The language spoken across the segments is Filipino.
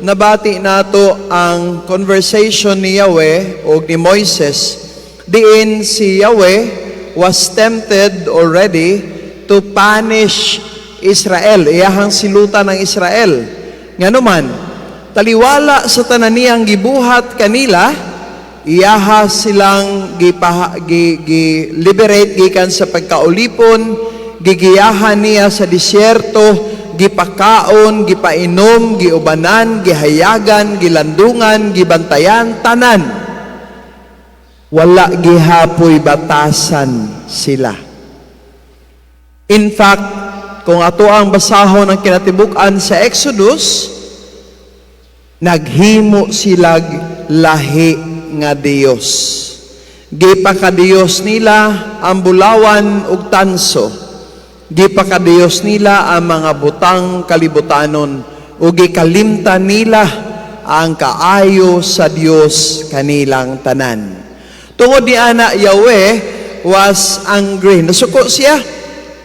nabati nato ang conversation ni Yahweh o ni Moises, diin si Yahweh was tempted already to punish Israel, iyahang silutan ng Israel. Nganuman, taliwala sa tananiyang gibuhat kanila, iyaha silang liberate gikan sa pagkaulipon, gigiyahan niya sa disyerto, gipakaon, gipainom, giubanan, gihayagan, gilandungan, gibantayan, tanan. Wala gihapoy batasan sila. In fact, kung ato ang basahon ng kinatibuk-an sa Exodus, naghimo silag lahi nga Dios. Gipakadiyos nila ang bulawan ug tanso. Gipakadiyos nila ang mga butang kalibutanon ug gikalimtan nila ang kaayo sa Dios kanilang tanan. Tungod ni ana Yahweh was angry. Nasuko siya.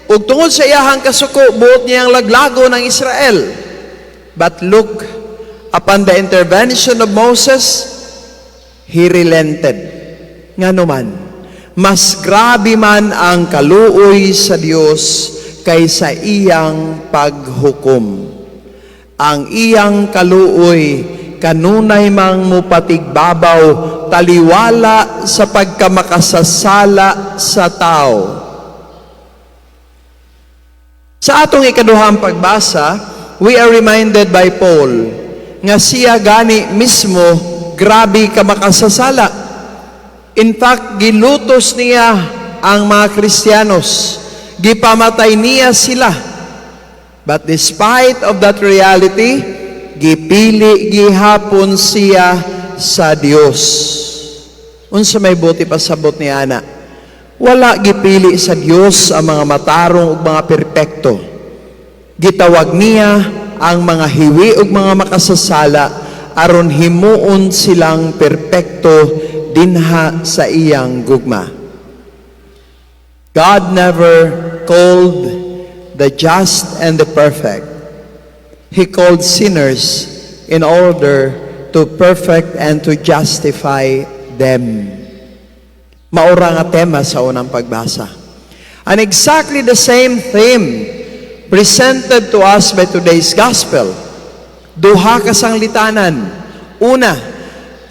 Ug tungod sa iyahang kasuko, buot niyang laglago ng Israel. But look, upon the intervention of Moses, he relented. Nganuman, mas grabe man ang kaluoy sa Dios kaysa iyang paghukom. Ang iyang kaluoy kanunay mang mupatigbabaw taliwala sa pagkamakasasala sa tao. Sa atong ikaduhang pagbasa, we are reminded by Paul nga siya gani mismo grabe ka makasasala. In fact, gilutos niya ang mga Kristiyanos. Gipamatay niya sila. But despite of that reality, gipili gihapon siya sa Dios. Unsa may buti pasabot ni ana? Wala gipili sa Dios ang mga matarong ug mga perpekto. Gitawag niya ang mga hiwi ug mga makasasala aron himuon silang perpekto dinha sa iyang gugma. God never called the just and the perfect. He called sinners in order to perfect and to justify them. Maura nga tema sa unang pagbasa. And exactly the same theme presented to us by today's gospel. Duha ka sanglitanan. Una,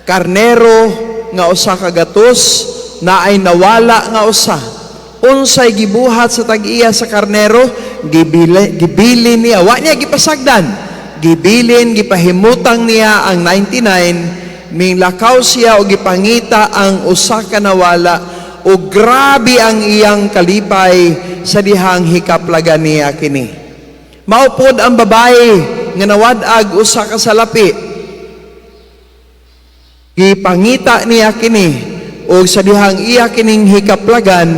karnero nga usa ka gatos na ay nawala nga usa. Unsay gibuhat sa tag-iya sa karnero, gibili niya. Wa niya gipasagdan. Gibilin, gipahimutang niya ang 99, minglakaw siya o gipangita ang usa ka nawala o grabe ang iyang kalipay sa dihang hikaplagan niya kini. Maupod ang babae nga nawadag usa ka salapi. Gipangita niya kini o sa dihang iya kining hikaplagan,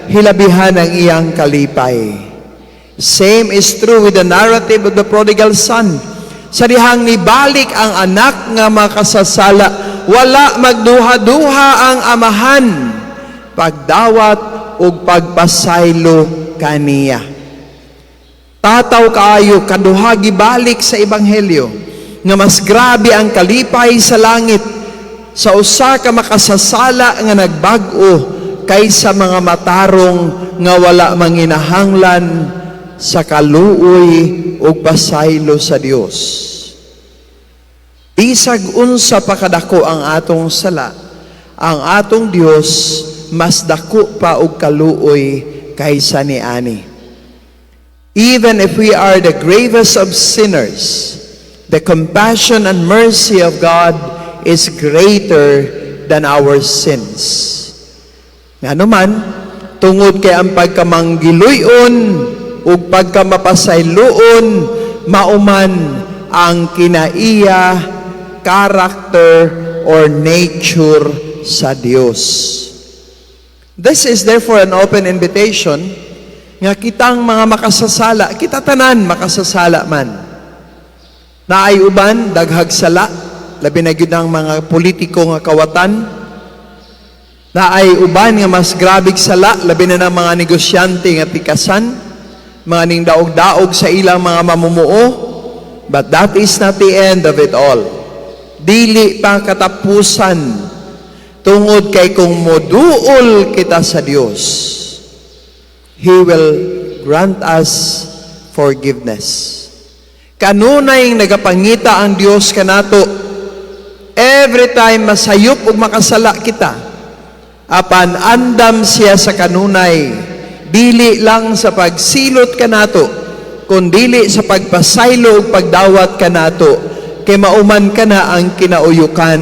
hilabihan ang iyang kalipay. Same is true with the narrative of the prodigal son. Sa dihang nibalik ang anak nga makasasala, wala magduha-duha ang amahan, pagdawat o pagpasaylo kaniya. Tataw kaayo kaduha gibalik sa ebanghelyo nga mas grabe ang kalipay sa langit sa usa ka makasasala nga nagbag-o kaysa mga matarong nga wala manginahanglan sa kaluoy o pasaylo sa Dios. Bisag unsa pa kadako ang atong sala, ang atong Dios mas dako pa og kaluoy kaysa ni ani. Even if we are the gravest of sinners, the compassion and mercy of God is greater than our sins. Nga naman, tungod kay ang pagkamanggiluyon o pagkamapasayloon, mauman ang kinaiya, character, or nature sa Dios. This is therefore an open invitation nga kitang mga makasasala, kita tanan makasasala man. Naay uban, daghag sala, labi na gyud ang mga politiko nga kawatan. Naay uban nga mas grabig sala, labi na ng mga negosyante nga pikasan, mga ning daog-daog sa ilang mga mamumuo, But that is not the end of it all. Dili pa katapusan tungod kay kung moduol kita sa Dios, He will grant us forgiveness. Kanunay nagapangita ang Dios kanato every time masayop ug makasala kita. Apan andam siya sa kanunay, dili lang sa pagsilot kanato, kundili sa pagpasaylo ug pagdawat kanato, kay mauman kana ang kinauyukan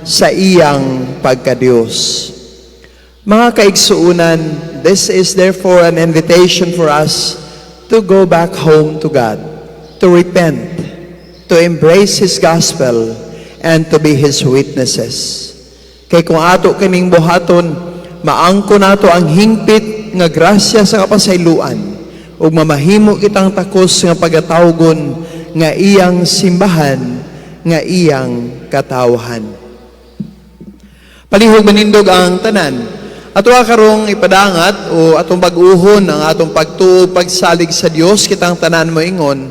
sa iyang pagka-Dios. Mga kaigsuunan, this is therefore an invitation for us to go back home to God, to repent, to embrace His gospel, and to be His witnesses. Kay kung ato kining buhaton, maangko nato ang hingpit nga grasya sa kapasayloan, ug mamahimo kitang takos nga pagatawgon nga iyang simbahan, nga iyang katawhan. Palihog manindog ang tanan. Ato karong ipadangat o atong pag-uhon ang atong pagtuo pagsalig sa Dios kitang tanan mo ingon.